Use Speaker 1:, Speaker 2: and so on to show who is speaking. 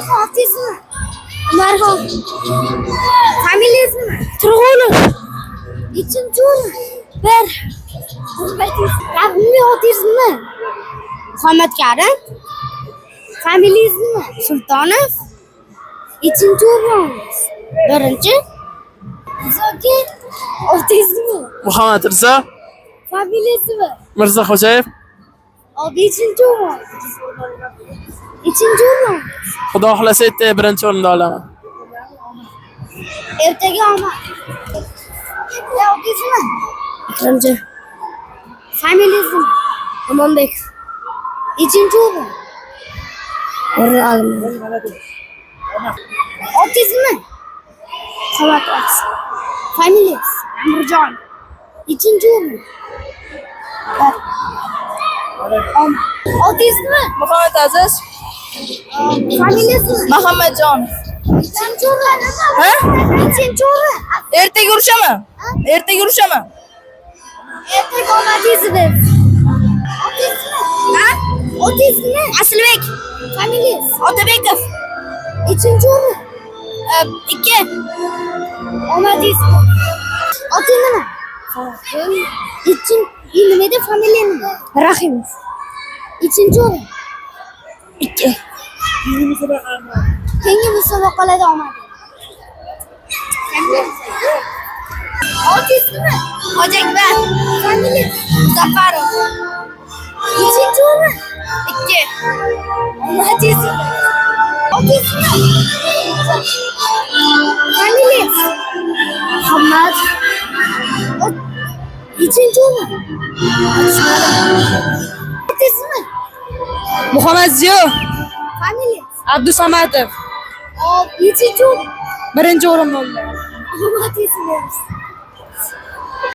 Speaker 1: Umarxon otizmi? Umarxon. Familiyasimi? Turg'unov. Uchinchi o'rin. Bir. Umumiy otizmi? Muhammadkarim. Familiyasimi? Sultonov. Uchinchi o'rin. Birinchi. Zoki otizmi?
Speaker 2: Muhammad Rizo,
Speaker 1: Familiyasimi?
Speaker 2: Mirzaxo'jayev.
Speaker 1: Beshinchi o'rin. Uchinchi o'rin.
Speaker 2: Xudo xohlasa ertaga birinchi o'rinda olaman.
Speaker 1: Ertaga omad. Otizmi? Ikkinchi. Familiyasimi? Omonbek. Uchinchi o'rin. Otizmi? Samarqand. Familiyas? Amirjon. Uchinchi o'rin. Otizmi?
Speaker 3: Muhammad Aziz.
Speaker 1: Familiyasimi?
Speaker 3: Muhammadjon.
Speaker 1: Uchinchi o'rin.
Speaker 3: Ha?
Speaker 1: Uchinchi o'rin.
Speaker 3: Ertaga urishaman. Ertaga urishaman.
Speaker 1: Ertaga omadingizmi? Otizmi? Ha? Otizmi?
Speaker 3: Aslbek.
Speaker 1: Familiyas?
Speaker 3: Otabekov.
Speaker 1: Uchinchi o'rin.
Speaker 3: 2.
Speaker 1: Omadingizmi? Otinimi? Nima edi familiyani? Rahimov. Uchinchi o'rin.
Speaker 3: 2.
Speaker 1: Keyingi musobaqalarda omad. Otizmi?
Speaker 3: Hojakbar.
Speaker 1: Familiyas?
Speaker 3: Zafarov.
Speaker 1: Uchinchi o'rin.
Speaker 3: 2.
Speaker 1: Omadingizmi? Otizmi? Familiyas? Muhammad. Uchinchi o'rin. Otizmi?
Speaker 3: Muhammad Ziyo.
Speaker 1: Familiyas?
Speaker 3: Abdusamatov.
Speaker 1: Uchinchi o'rin.
Speaker 3: Birinchi o'rin bo'ldi.
Speaker 1: Omadingizmi?